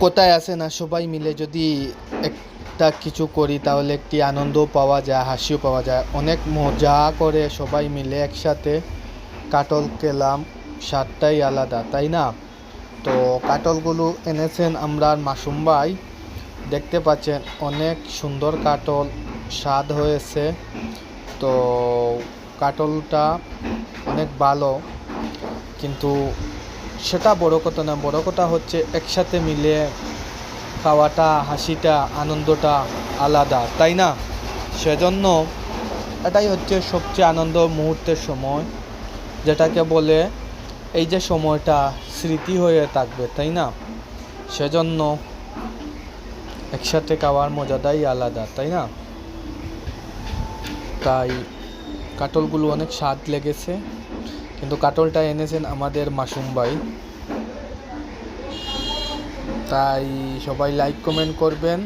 কোথায় আসে না, সবাই মিলে যদি একটা কিছু করি তাহলে একটি আনন্দ পাওয়া যায়, হাসিও পাওয়া যায়। অনেক মজা করে সবাই মিলে একসাথে কাটল খেলাম, স্বাদটাই আলাদা, তাই না? তো কাটলগুলো এনেছেন আমরা মাসুম ভাই, দেখতে পাচ্ছেন অনেক সুন্দর কাটল, স্বাদ হয়েছে। তো কাটলটা অনেক ভালো, কিন্তু সেটা বড় কথা না, বড় কথা হচ্ছে একসাথে মিলে খাওয়াটা, হাসিটা, আনন্দটা আলাদা, তাই না? সেজন্য এটাই হচ্ছে সবচেয়ে আনন্দ মুহূর্তের সময়, যেটাকে বলে এই যে সময়টা স্মৃতি হয়ে থাকবে, তাই না? সেজন্য একসাথে খাওয়ার মজাটাই আলাদা, তাই না? তাই কাটলগুলো অনেক স্বাদ লেগেছে, কিন্তু কাটলটা এনেছেন আমাদের মাসুম ভাই। তাই সবাই লাইক কমেন্ট করবেন।